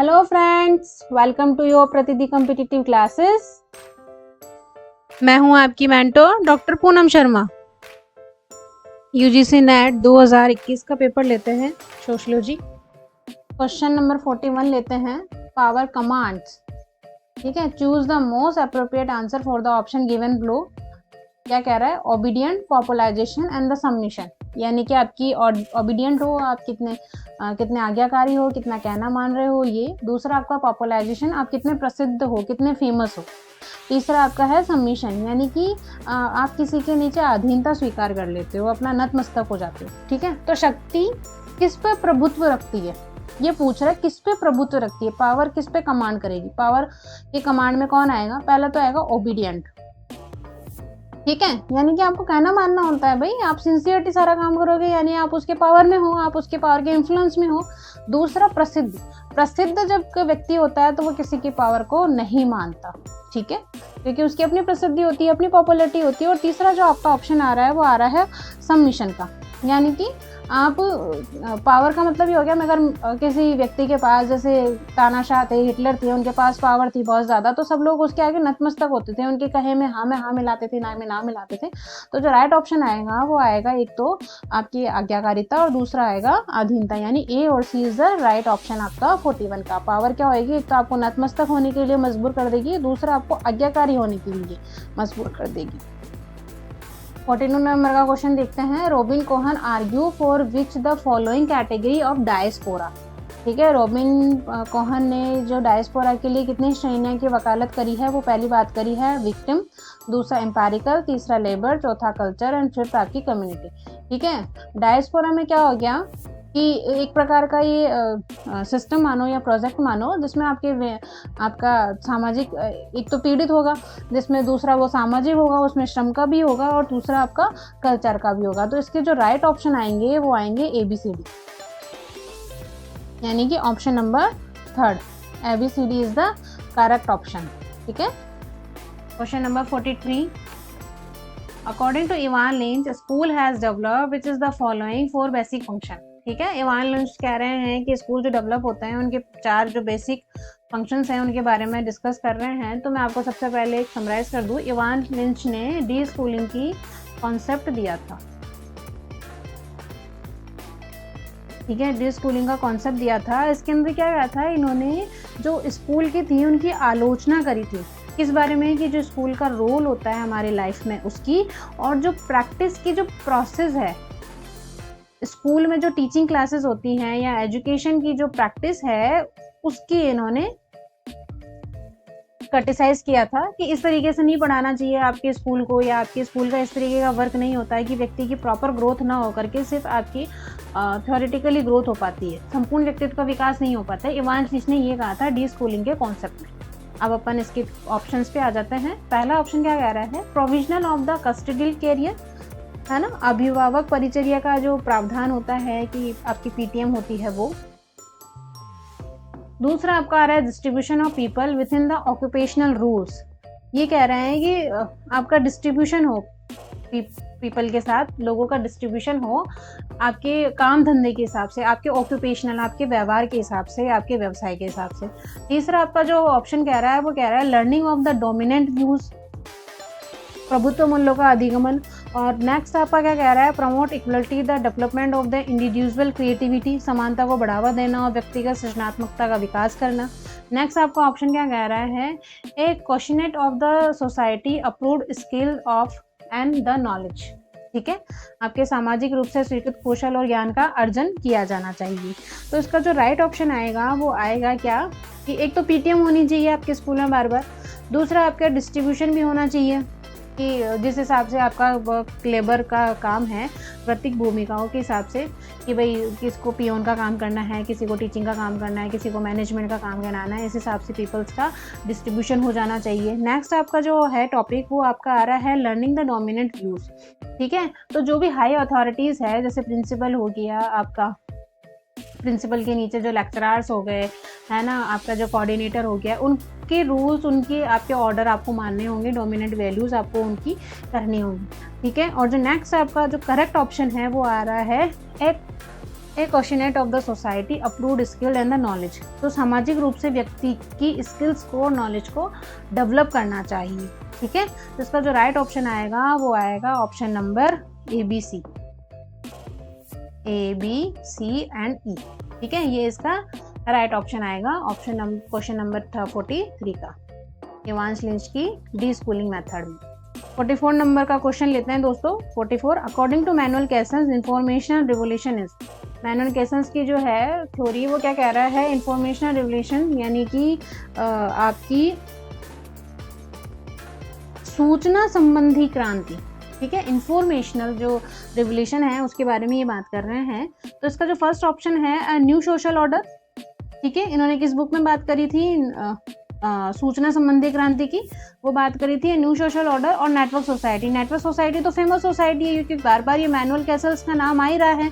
Hello friends, welcome to your प्रतिदि competitive classes. मैं हूं आपकी mentor doctor Poonam Sharma. UGC NET 2021 का पेपर लेते हैं सोशियोलॉजी। क्वेश्चन नंबर 41 लेते हैं, पावर कमांड्स। ठीक है, choose the most appropriate answer for the option given below. क्या कह रहा है? Obedient, popularisation and the submission. यानी कि आपकी ओबीडियंट हो, आप कितने आज्ञाकारी हो, कितना कहना मान रहे हो ये। दूसरा आपका पॉपुलराइजेशन, आप कितने प्रसिद्ध हो, कितने फेमस हो। तीसरा आपका है सबमिशन, यानी कि आप किसी के नीचे अधीनता स्वीकार कर लेते हो, अपना नतमस्तक हो जाते हो। ठीक है, तो शक्ति किस पे प्रभुत्व रखती है, ये पूछ रहा है। किस पे प्रभुत्व रखती है, पावर किस पे कमांड करेगी। पावर के कमांड में कौन आएगा? पहला तो आएगा ओबीडियंट। ठीक है, यानी कि आपको कहना मानना होता है भाई, आप सिंसियरिटी सारा काम करोगे, यानी आप उसके पावर में हो, आप उसके पावर के इन्फ्लुएंस में हो। दूसरा प्रसिद्ध, प्रसिद्ध जब व्यक्ति होता है तो वो किसी की पावर को नहीं मानता। ठीक है, क्योंकि उसकी अपनी प्रसिद्धि होती है, अपनी पॉपुलैरिटी होती है। और तीसरा जो आपका ऑप्शन आ रहा है वो आ रहा है सबमिशन का, यानी कि आप पावर का मतलब ये हो गया, मगर किसी व्यक्ति के पास, जैसे तानाशाह थे, हिटलर थे, उनके पास पावर थी बहुत ज़्यादा, तो सब लोग उसके आगे नतमस्तक होते थे, उनके कहे में हाँ मिलाते थे, ना में ना मिलाते थे। तो जो राइट ऑप्शन आएगा वो आएगा, एक तो आपकी आज्ञाकारिता और दूसरा आएगा अधीनता, यानी ए और सी इज द राइट ऑप्शन आपका 41 का। पावर क्या होगी? एक तो आपको नतमस्तक होने के लिए मजबूर कर देगी, दूसरा आपको आज्ञाकारी होने के लिए मजबूर कर देगी। 42 नंबर का क्वेश्चन देखते हैं। Robin Cohen argue for which the following category of diaspora. ठीक है, रॉबिन कोहन ने जो डायस्पोरा के लिए कितनी श्रेणियों की वकालत करी है, वो पहली बात करी है विक्टिम, दूसरा एम्पेरिकल, तीसरा लेबर, चौथा कल्चर एंड फिफ्थ आपकी कम्युनिटी। ठीक है, डायस्पोरा में क्या हो गया कि एक प्रकार का ये सिस्टम मानो या प्रोजेक्ट मानो, जिसमें आपका सामाजिक एक तो पीड़ित होगा, जिसमें दूसरा वो सामाजिक होगा, उसमें श्रम का भी होगा, और दूसरा आपका कल्चर का भी होगा। तो इसके जो राइट ऑप्शन आएंगे वो आएंगे ABCD, यानी कि option number 3 ABCD is the correct option. ठीक है, question number 43। According to Ivan Lynch, school has developed which is the following 4 basic function. ठीक है, इवान लिंच कह रहे हैं कि स्कूल जो डेवलप होते हैं उनके 4 जो बेसिक फंक्शंस हैं उनके बारे में डिस्कस कर रहे हैं। तो मैं आपको सबसे पहले एक समराइज कर दूं। इवान लिंच ने डी स्कूलिंग की कॉन्सेप्ट दिया था। ठीक है, डी स्कूलिंग का कॉन्सेप्ट दिया था। इसके अंदर क्या हुआ था, इन्होंने जो स्कूल की थी उनकी आलोचना करी थी। किस बारे में? कि जो स्कूल का रोल होता है हमारी लाइफ में उसकी, और जो प्रैक्टिस की जो प्रोसेस है स्कूल में, जो टीचिंग क्लासेस होती हैं या एजुकेशन की जो प्रैक्टिस है, उसकी इन्होंने क्रिटिसाइज किया था कि इस तरीके से नहीं पढ़ाना चाहिए आपके स्कूल को, या आपके स्कूल का इस तरीके का वर्क नहीं होता है कि व्यक्ति की प्रॉपर ग्रोथ ना हो करके सिर्फ आपकी थ्योरेटिकली ग्रोथ हो पाती है, संपूर्ण व्यक्तित्व का विकास नहीं हो पाता है। इवान लिंच ने ये कहा था डी स्कूलिंग के कॉन्सेप्ट में। अब अपन इसके ऑप्शंस पे आ जाते हैं। पहला ऑप्शन क्या कह रहा है? Provisional of the custodial career, है ना, अभिभावक परिचर्या का जो प्रावधान होता है कि आपकी PTM होती है वो। दूसरा आपका आ रहा है distribution of people with in the occupational rules. ये कह रहे हैं कि आपका डिस्ट्रीब्यूशन हो पीपल के साथ, लोगों का डिस्ट्रीब्यूशन हो आपके काम धंधे के हिसाब से, आपके ऑक्यूपेशनल, आपके व्यवहार के हिसाब से, आपके व्यवसाय के हिसाब से। तीसरा आपका जो ऑप्शन कह रहा है वो कह रहा है learning of the dominant views, प्रभुत्व मूल्यों का अधिगमन। और नेक्स्ट आपका क्या कह रहा है? Promote equality, the development of the individual creativity, समानता को बढ़ावा देना और व्यक्तिगत सृजनात्मकता का विकास करना। नेक्स्ट आपका ऑप्शन क्या कह रहा है? A questionnaire of the society approved skill of and the knowledge. ठीक है, आपके सामाजिक रूप से स्वीकृत कौशल और ज्ञान का अर्जन किया जाना चाहिए। तो इसका जो राइट ऑप्शन आएगा वो आएगा क्या, कि एक तो PTM होनी चाहिए आपके स्कूल में बार बार, दूसरा आपका डिस्ट्रीब्यूशन भी होना चाहिए कि जिस हिसाब से आपका वर्क लेबर का काम है, प्रत्येक भूमिकाओं के हिसाब से, कि भाई किसको पियोन का काम करना है, किसी को टीचिंग का काम करना है, किसी को मैनेजमेंट का काम करना है, इस हिसाब से पीपल्स का डिस्ट्रीब्यूशन हो जाना चाहिए। नेक्स्ट आपका जो है टॉपिक वो आपका आ रहा है लर्निंग द डोमिनेंट व्यूज। ठीक है, तो जो भी हाई अथॉरिटीज़ है, जैसे प्रिंसिपल हो गया आपका, प्रिंसिपल के नीचे जो लेक्चरर्स हो गए, है ना, आपका जो कोऑर्डिनेटर हो गया, उनके रूल्स, उनके आपके ऑर्डर आपको मानने होंगे, डोमिनेंट वैल्यूज़ आपको उनकी करनी होंगी। ठीक है, और जो नेक्स्ट आपका जो करेक्ट ऑप्शन है वो आ रहा है एक a questionnaire of the society approved skill and the knowledge. तो सामाजिक रूप से व्यक्ति की स्किल्स को, नॉलेज को डेवलप करना चाहिए। ठीक है, तो इसका जो राइट ऑप्शन आएगा वो आएगा option number A B C and E. ठीक है, ये इसका राइट ऑप्शन आएगा ऑप्शन नंबर क्वेश्चन नंबर 43 का, इवांस लिंच की डी स्कूलिंग मेथड में। 44 नंबर का क्वेश्चन लेते हैं दोस्तों। 44, according to Manuel Castells information revolution is. Manuel Castells की जो है थ्योरी वो क्या कह रहा है, इंफॉर्मेशनल रिवोल्यूशन यानी कि आपकी सूचना संबंधी क्रांति। ठीक है, इंफॉर्मेशनल जो रिवोल्यूशन है उसके बारे में ये बात कर रहे हैं। तो इसका जो फर्स्ट ऑप्शन है न्यू सोशल ऑर्डर। ठीक है, इन्होंने किस बुक में बात करी थी, सूचना संबंधी क्रांति की, वो बात करी थी न्यू सोशल ऑर्डर और नेटवर्क सोसाइटी। नेटवर्क सोसाइटी तो फेमस सोसाइटी है क्योंकि बार बार ये मैनुअल कैसल्स का नाम आ ही रहा है।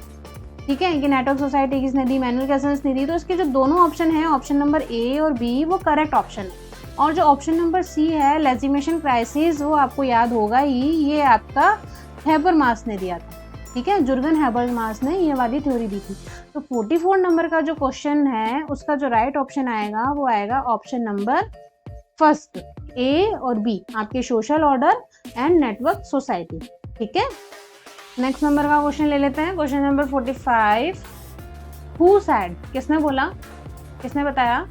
ठीक है, कि नेटवर्क सोसाइटी किसने दी, मैनुअल कैसल्स ने दी। तो इसके जो दोनों ऑप्शन है, ऑप्शन नंबर ए और बी, वो करेक्ट ऑप्शन है। और जो ऑप्शन नंबर सी है लेजिमेशन क्राइसिस, वो आपको याद होगा ही, ये आपका हैबरमास ने दिया था। ठीक है, जुर्गन हैबरमास ने ये वाली थ्योरी दी थी। तो 44 नंबर का जो क्वेश्चन है उसका जो राइट ऑप्शन आएगा वो आएगा ऑप्शन नंबर फर्स्ट, ए और बी, आपके social order and network society. ठीक है, नेक्स्ट नंबर का क्वेश्चन ले लेते हैं, क्वेश्चन नंबर 45। हु सेड, किसने बोला, किसने बताया,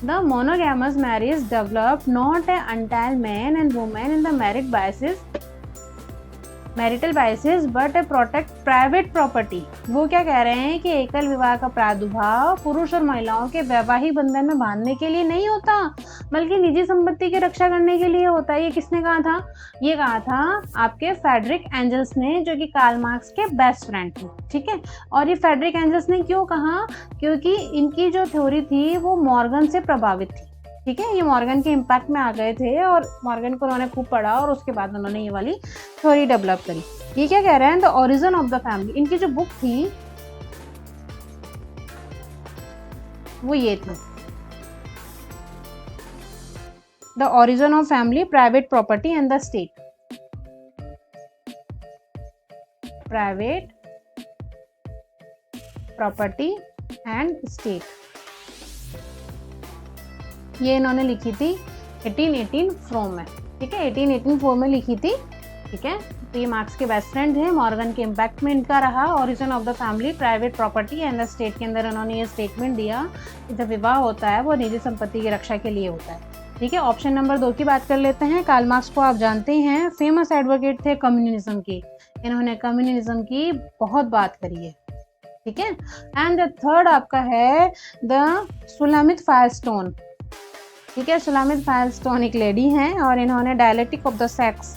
the monogamous marriage develop not a until man and women in the marital biases but a protect private property. वो क्या कह रहे हैं कि एकल विवाह का प्रादुर्भाव पुरुष और महिलाओं के वैवाहिक बंधन में बांधने के लिए नहीं होता बल्कि निजी संपत्ति की रक्षा करने के लिए होता है। ये किसने कहा था, ये कहा था आपके फ्रेडरिक एंजल्स ने, जो कि कार्ल मार्क्स के बेस्ट फ्रेंड थे। ठीक है, और ये फ्रेडरिक एंजल्स ने क्यों कहा, क्योंकि इनकी जो थ्योरी थी वो मॉर्गन से प्रभावित थी। ठीक है, ये मॉर्गन के इम्पैक्ट में आ गए थे और मॉर्गन को उन्होंने खूब पढ़ा और उसके बाद उन्होंने ये वाली थ्योरी डेवलप करी। ये क्या कह रहे हैं, the origin of the family, इनकी जो बुक थी वो ये थी, the origin of family, private property and the state. Private property and state, ये इन्होंने लिखी थी 1884 में। ठीक है, 1884 में लिखी थी। ठीक है, तो ये मार्क्स के बेस्ट फ्रेंड हैं, मॉर्गन के इम्पैक्ट में इनका रहा। Origin of the family, private property and the state के अंदर इन्होंने ये स्टेटमेंट दिया कि जब विवाह होता है वो निजी संपत्ति की रक्षा के लिए होता है। ठीक है, ऑप्शन नंबर 2 की बात कर लेते हैं। कार्ल मार्क्स को आप जानते हैं, फेमस एडवोकेट थे कम्युनिज्म के, इन्होंने कम्युनिज्म की बहुत बात करी है। ठीक है, एंड द थर्ड आपका है द सुलामित फायरस्टोन। ठीक है, सुलामित फायरस्टोन एक लेडी हैं और इन्होंने dialectic of the sex,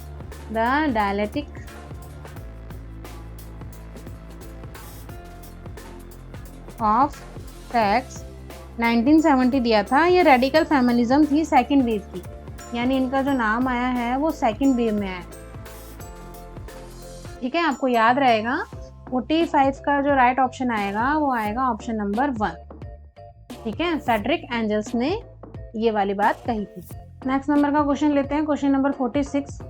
the dialectic of sex 1970 दिया था। ये रेडिकल फेमिनिज्म थी सेकंड वेव की, यानी इनका जो नाम आया है वो सेकंड वेव में आया। ठीक है, आपको याद रहेगा 45 का जो राइट ऑप्शन आएगा वो आएगा ऑप्शन नंबर 1। ठीक है, फ्रेडरिक एंजल्स ने ये वाली बात कही थी। नेक्स्ट नंबर का क्वेश्चन लेते हैं, question number 46।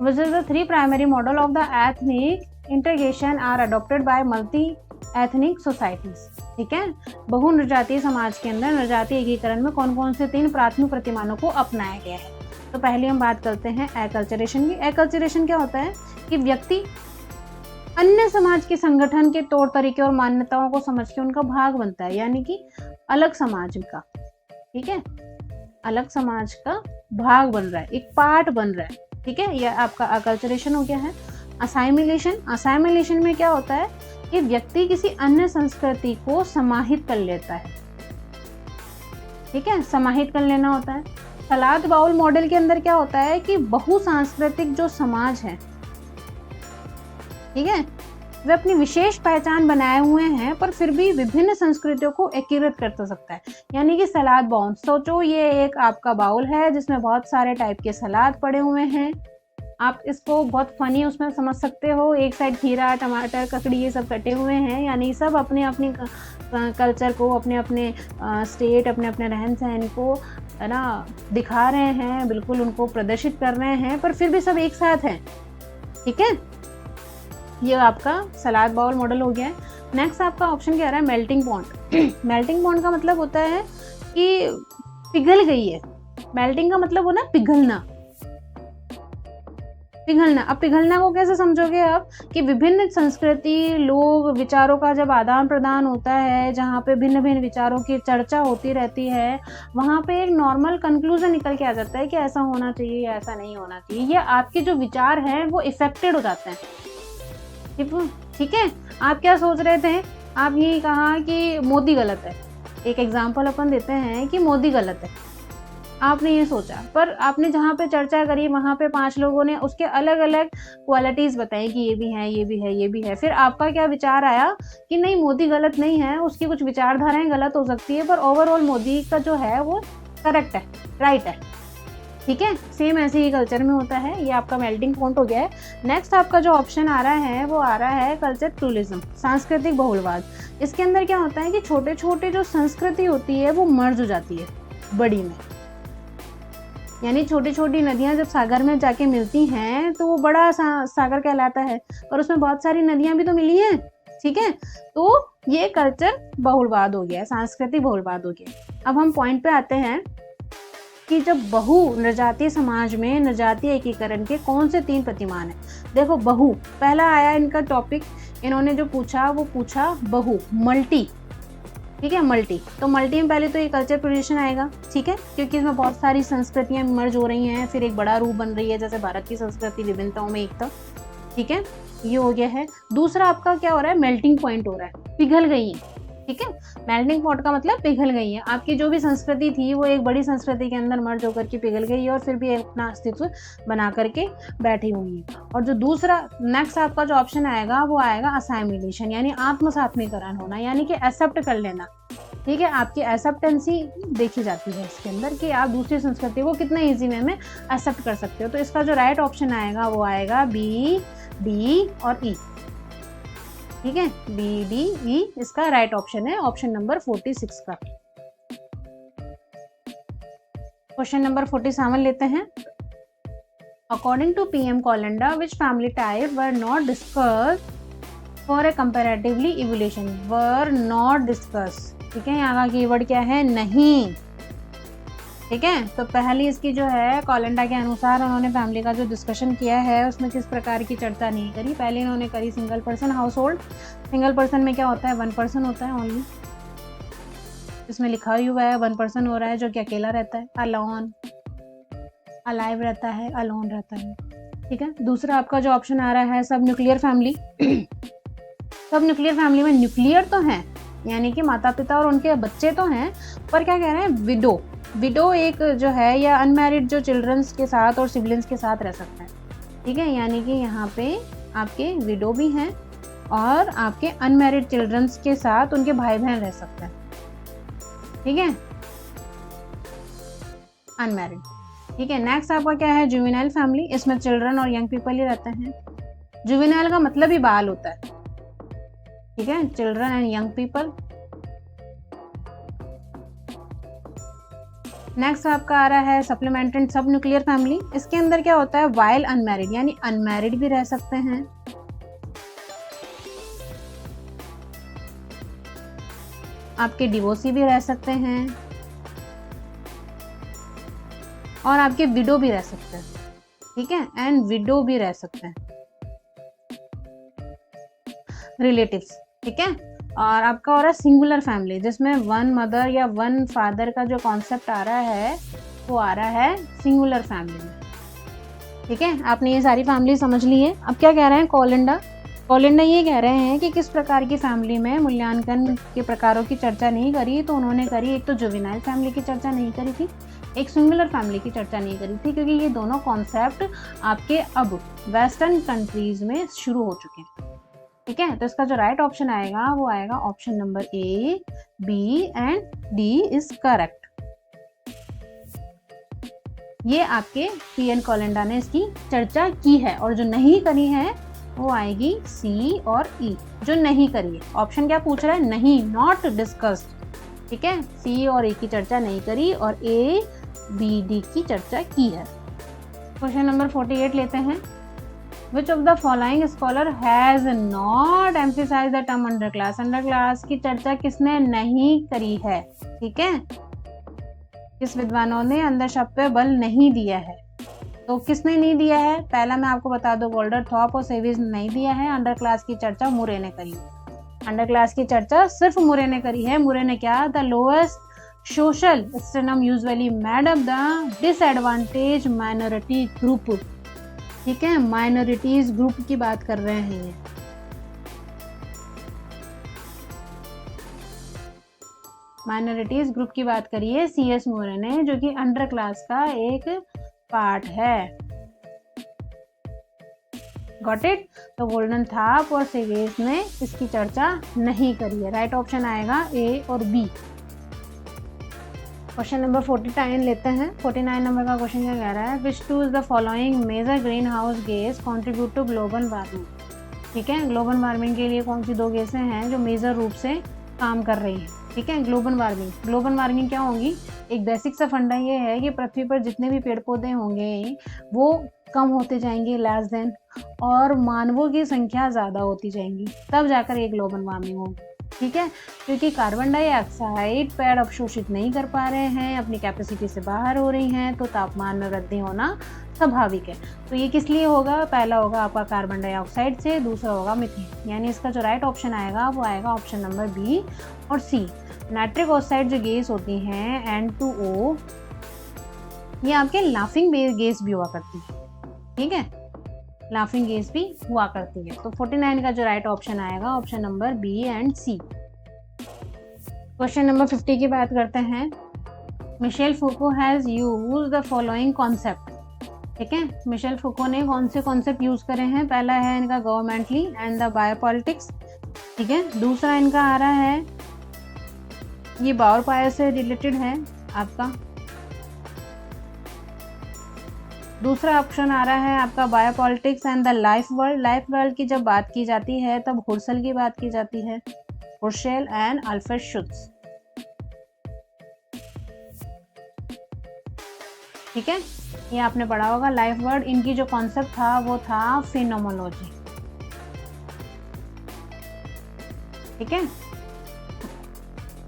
Which is the 3 primary model of the ethnic integration are adopted by multi ethnic societies. ठीक है, बहु-नृजातीय समाज के अंदर नृजातीय एकीकरण में कौन कौन से 3 प्राथमिक प्रतिमानों को अपनाया गया है। तो पहले हम बात करते हैं एक्लचरेशन की। एक्लचरेशन क्या होता है कि व्यक्ति अन्य समाज के संगठन के तौर तरीके और मान्यताओं को समझ के उनका भाग बनता है, यानी कि अलग समाज का। ठीक है, अलग समाज का भाग बन रहा है, एक पार्ट बन रहा है। ठीक है, यह आपका अकल्चरेशन हो गया है। असाइमिलेशन, असाइमिलेशन में क्या होता है कि व्यक्ति किसी अन्य संस्कृति को समाहित कर लेता है। ठीक है, समाहित कर लेना होता है। सलाद बाउल मॉडल के अंदर क्या होता है कि बहुसांस्कृतिक जो समाज है, ठीक है, वे अपनी विशेष पहचान बनाए हुए हैं पर फिर भी विभिन्न संस्कृतियों को एकीकृत कर सकता है। यानी कि सलाद बाउल, सोचो ये एक आपका बाउल है जिसमें बहुत सारे टाइप के सलाद पड़े हुए हैं। आप इसको बहुत फनी उसमें समझ सकते हो, एक साइड खीरा, टमाटर, ककड़ी ये सब कटे हुए हैं, यानी सब अपने अपने कल्चर को, अपने अपने स्टेट, अपने अपने रहन सहन को है ना दिखा रहे हैं, बिल्कुल उनको प्रदर्शित कर रहे हैं, पर फिर भी सब एक साथ हैं। ठीक है, ये आपका सलाद बाउल मॉडल हो गया है। नेक्स्ट आपका ऑप्शन क्या आ रहा है, मेल्टिंग पॉइंट। मेल्टिंग पॉइंट का मतलब होता है कि पिघल गई है। मेल्टिंग का मतलब होना पिघलना, पिघलना। अब पिघलना को कैसे समझोगे आप, कि विभिन्न संस्कृति, लोग, विचारों का जब आदान प्रदान होता है, जहाँ पे भिन्न भिन्न विचारों की चर्चा होती रहती है, वहाँ पे एक नॉर्मल कंक्लूजन निकल के आ जाता है कि ऐसा होना चाहिए या ऐसा नहीं होना चाहिए, या आपके जो विचार हैं वो इफेक्टेड हो जाते हैं। ठीक है, आप क्या सोच रहे थे, आप ये कहा कि मोदी गलत है, एक एग्जाम्पल अपन देते हैं कि मोदी गलत है, आपने ये सोचा, पर आपने जहाँ पे चर्चा करी वहाँ पे 5 लोगों ने उसके अलग अलग क्वालिटीज़ बताई कि ये भी है, ये भी है, ये भी है। फिर आपका क्या विचार आया कि नहीं, मोदी गलत नहीं है, उसकी कुछ विचारधाराएं गलत हो सकती है, पर ओवरऑल मोदी का जो है वो करेक्ट है, राइट है। ठीक है, सेम ऐसे ही कल्चर में होता है। ये आपका मेल्टिंग पॉइंट हो गया है। नेक्स्ट आपका जो ऑप्शन आ रहा है वो आ रहा है कल्चर प्लूरलिज्म, सांस्कृतिक बहुलवाद। इसके अंदर क्या होता है कि छोटे छोटे जो संस्कृति होती है वो मर्ज हो जाती है बड़ी में, यानी छोटी छोटी नदियां जब सागर में जाके मिलती हैं तो वो बड़ा सागर कहलाता है, और उसमें बहुत सारी नदियां भी तो मिली हैं। ठीक है, तो ये कल्चर बहुलवाद हो गया, सांस्कृतिक बहुलवाद हो गया। अब हम पॉइंट पे आते हैं कि जब बहु नृजातीय समाज में नृजातीय एकीकरण के कौन से 3 प्रतिमान हैं। देखो, बहु पहला आया इनका टॉपिक, इन्होंने जो पूछा वो पूछा बहु, मल्टी। ठीक है, मल्टी, तो मल्टी में पहले तो ये कल्चर प्रोजेक्शन आएगा। ठीक है, क्योंकि इसमें बहुत सारी संस्कृतियां मर्ज हो रही हैं, फिर एक बड़ा रूप बन रही है, जैसे भारत की संस्कृति विभिन्नताओं में एकता। ठीक है, ये हो गया है। दूसरा आपका क्या हो रहा है, मेल्टिंग पॉइंट हो रहा है, पिघल गई है। ठीक है, मेल्टिंग पॉइंट का मतलब पिघल गई है, आपकी जो भी संस्कृति थी वो एक बड़ी संस्कृति के अंदर मर्ज होकर के पिघल गई है, और फिर भी अपना अस्तित्व बना करके बैठी हुई है। और जो दूसरा नेक्स्ट आपका जो ऑप्शन आएगा वो आएगा असाइमिलेशन, यानी आत्मसात्मीकरण होना, यानी कि एक्सेप्ट कर लेना। ठीक है, आपकी एक्सेप्टेंसी देखी जाती है इसके अंदर कि आप दूसरी संस्कृति को कितना इजी वे में एक्सेप्ट कर सकते हो। तो इसका जो राइट ऑप्शन आएगा वो आएगा बी, डी और ई। ठीक है, बी, डी, ई इसका राइट ऑप्शन है, ऑप्शन नंबर 46 का। क्वेश्चन नंबर 47 लेते हैं। According to PM Kolenda, which family type were not discussed for a comparatively evolution? Were not discussed। ठीक है, यहाँ का कीवर्ड क्या है, नहीं। ठीक है, तो पहली इसकी जो है कोलेंडा के अनुसार उन्होंने फैमिली का जो डिस्कशन किया है उसमें किस प्रकार की चर्चा नहीं करी। पहले इन्होंने करी single person house hold. Single person में क्या होता है, 1 पर्सन होता है ओनली, इसमें लिखा ही हुआ है 1 पर्सन हो रहा है, जो कि अकेला रहता है, अलोन, अलाइव रहता है, अलोन रहता है। ठीक है, दूसरा आपका जो ऑप्शन आ रहा है सब न्यूक्लियर फैमिली। सब न्यूक्लियर फैमिली में न्यूक्लियर तो हैं, यानी कि माता पिता और उनके बच्चे तो हैं, पर क्या कह रहे हैं, विडो। विडो एक जो है या अनमैरिड जो चिल्ड्रंस के साथ और सिबलिंग्स के साथ रह सकते हैं। ठीक है, यानी कि यहाँ पे आपके विडो भी हैं और आपके अनमैरिड चिल्ड्रंस के साथ उनके भाई बहन रह सकते हैं। ठीक है, अनमैरिड। ठीक है, नेक्स्ट आपका क्या है, जुवेनाइल फैमिली। इसमें चिल्ड्रन और यंग पीपल ही रहते हैं। जुवेनाइल का मतलब ही बाल होता है। ठीक है, children and young people. Next आपका आ रहा है सप्लीमेंट्री सब न्यूक्लियर फैमिली। इसके अंदर क्या होता है, वाइल अनमैरिड, यानी अनमैरिड भी रह सकते हैं, आपके डिवोर्सी भी रह सकते हैं, और आपके विडो भी रह सकते हैं। ठीक है, एंड विडो भी रह सकते हैं, रिलेटिव्स। ठीक है, और आपका हो रहा है सिंगुलर फैमिली, जिसमें 1 मदर या 1 फादर का जो कॉन्सेप्ट आ रहा है वो आ रहा है सिंगुलर फैमिली में। ठीक है, आपने ये सारी फैमिली समझ ली है। अब क्या कह रहे हैं कोलेंडा, कोलेंडा ये कह रहे हैं कि किस प्रकार की फैमिली में मूल्यांकन के प्रकारों की चर्चा नहीं करी। तो उन्होंने करी, एक तो जुवेनाइल फैमिली की चर्चा नहीं करी थी, एक सिंगुलर फैमिली की चर्चा नहीं करी थी, क्योंकि ये दोनों कॉन्सेप्ट आपके अब वेस्टर्न कंट्रीज में शुरू हो चुके हैं। ठीक है, तो इसका जो राइट ऑप्शन आएगा वो आएगा option number A, B and D is correct. ये आपके PM Kolenda ने इसकी चर्चा की है, और जो नहीं करी है वो आएगी सी और ई, जो नहीं करी है। ऑप्शन क्या पूछ रहा है, नहीं, नॉट डिस्कस्ड। ठीक है, सी और ए की चर्चा नहीं करी और ए, बी, डी की चर्चा की है। क्वेश्चन नंबर 48 लेते हैं। Which of the following scholar has not emphasize the term under class. Under class की चर्चा किसने नहीं करी है, ठीक है, किस विद्वानों ने अंदर शब्द पे बल नहीं दिया है। तो किसने नहीं दिया है, पहला मैं आपको बता दूं, वोल्डर थॉप और सेविज ने नहीं दिया है। अंडर क्लास की चर्चा मुरे ने करी, अंडर क्लास की चर्चा सिर्फ मुरे ने करी है। मुरे ने क्या, the lowest social stannum usually made up the disadvantage minority group, ठीक है, माइनॉरिटीज ग्रुप की बात कर रहे हैं ये। माइनॉरिटीज ग्रुप की बात करिए CS मोरे ने, जो कि अंडर क्लास का एक पार्ट है। Got it. तो गोल्डन थॉप और सेवेज ने इसकी चर्चा नहीं करी है। राइट ऑप्शन आएगा A और B। क्वेश्चन नंबर 49 लेते हैं। 49 नंबर का क्वेश्चन क्या कह रहा है, which to is the following major greenhouse gas contribute to global warming. ठीक है, ग्लोबल वार्मिंग के लिए कौन सी दो गैसें हैं जो मेजर रूप से काम कर रही है। ठीक है, ग्लोबल वार्मिंग क्या होगी, एक बेसिक सा फंडा ये है कि पृथ्वी पर जितने भी पेड़ पौधे होंगे वो कम होते जाएंगे लेस देन, और मानवों की संख्या ज़्यादा होती जाएंगी, तब जाकर ये ग्लोबल वार्मिंग होगी। ठीक है, क्योंकि कार्बन डाइऑक्साइड पेड़ अवशोषित नहीं कर पा रहे हैं, अपनी कैपेसिटी से बाहर हो रही हैं, तो तापमान में वृद्धि होना स्वाभाविक है। तो ये किस लिए होगा, पहला होगा आपका कार्बन डाइऑक्साइड से, दूसरा होगा मीथेन। यानी इसका जो राइट ऑप्शन आएगा वो आएगा ऑप्शन नंबर B और C। नाइट्रिक ऑक्साइड जो गैस होती हैं N2O, ये आपके लाफिंग गैस भी हुआ करती है। ठीक है, लाफिंग गैस भी हुआ करती है। तो 49 का जो राइट ऑप्शन आएगा option number B and C। Question number 50 की बात करते हैं। Michel Foucault has used the following concept. ठीक है, मिशेल फूको ने कौन से कॉन्सेप्ट यूज करे हैं, पहला है इनका गवर्नमेंटली एंड द बायोपॉलिटिक्स। ठीक है, दूसरा इनका आ रहा है, ये बावर पायर से रिलेटेड है आपका। दूसरा ऑप्शन आ रहा है आपका biopolitics and the life world. Life world की जब बात की जाती है तब हुर्सल की बात की जाती है, हुर्शेल एंड अल्फ्रेड शुट्ज। ठीक है, ये आपने पढ़ा होगा लाइफ वर्ल्ड। इनकी जो कॉन्सेप्ट था वो था फिनोमोलॉजी। ठीक है,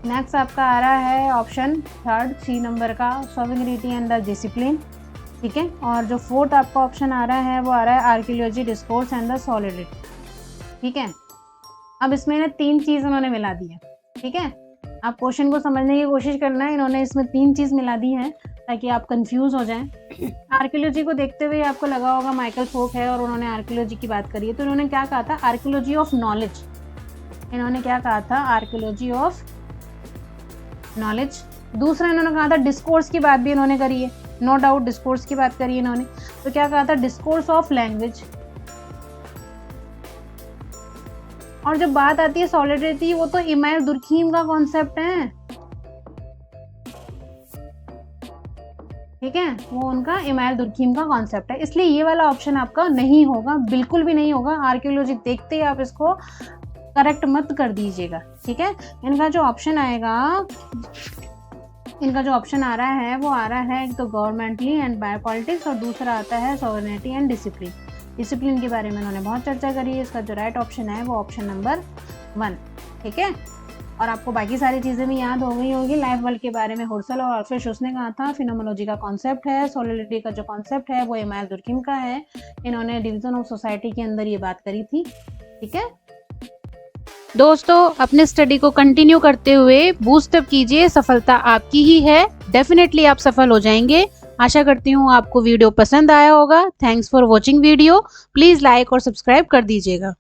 नेक्स्ट आपका आ रहा है ऑप्शन थर्ड C नंबर का, सोविंग्रिटी एंड द डिसिप्लिन। ठीक है, और जो फोर्थ आपका ऑप्शन आ रहा है वो आ रहा है archaeology, discourse and the solidity. ठीक है, अब इसमें ना 3 चीज़ उन्होंने मिला दी है। ठीक है, आप क्वेश्चन को समझने की कोशिश करना है, इन्होंने इसमें 3 चीज़ मिला दी हैं ताकि आप कंफ्यूज हो जाएं। आर्कियोलॉजी को देखते हुए आपको लगा होगा माइकल फोक है और उन्होंने आर्कियोलॉजी की बात करी है, तो इन्होंने क्या कहा था, आर्कियोलॉजी ऑफ नॉलेज। इन्होंने क्या कहा था, आर्कियोलॉजी ऑफ नॉलेज। दूसरा इन्होंने कहा था डिस्कोर्स की बात भी इन्होंने करी है, नो डाउट डिस्कोर्स की बात करी है इन्होंने। तो क्या कहा था, डिस्कोर्स ऑफ लैंग्वेज। और जब बात आती है सॉलिडिटी, वो तो इमाइल दुर्खीम का कॉन्सेप्ट है। ठीक है, वो उनका इमाइल दुर्खीम का कॉन्सेप्ट है, इसलिए ये वाला ऑप्शन आपका नहीं होगा, बिल्कुल भी नहीं होगा। आर्कियोलॉजी देखते ही आप इसको करेक्ट मत कर दीजिएगा। ठीक है, इनका जो ऑप्शन आएगा, इनका जो ऑप्शन आ रहा है वो आ रहा है एक तो गवर्नमेंटली एंड बायोपॉलिटिक्स, और दूसरा आता है सॉवरेनिटी एंड डिसिप्लिन। डिसिप्लिन के बारे में उन्होंने बहुत चर्चा करी है। इसका जो राइट ऑप्शन है वो ऑप्शन नंबर 1। ठीक है, और आपको बाकी सारी चीज़ें भी याद हो गई होगी। लाइफ वर्ल्ड के बारे में हुर्सल और अल्फ्रेड शुट्ज ने कहा था, फिनोमोलॉजी का कॉन्सेप्ट है, सॉलिडिटी का जो कॉन्सेप्ट है वो इमाइल दुर्खीम का है। इन्होंने डिवीजन ऑफ सोसाइटी के अंदर ये बात करी थी। ठीक है दोस्तों, अपने स्टडी को कंटिन्यू करते हुए बूस्ट अप कीजिए, सफलता आपकी ही है। डेफिनेटली आप सफल हो जाएंगे। आशा करती हूँ आपको वीडियो पसंद आया होगा। Thanks for watching video. Please like और सब्सक्राइब कर दीजिएगा।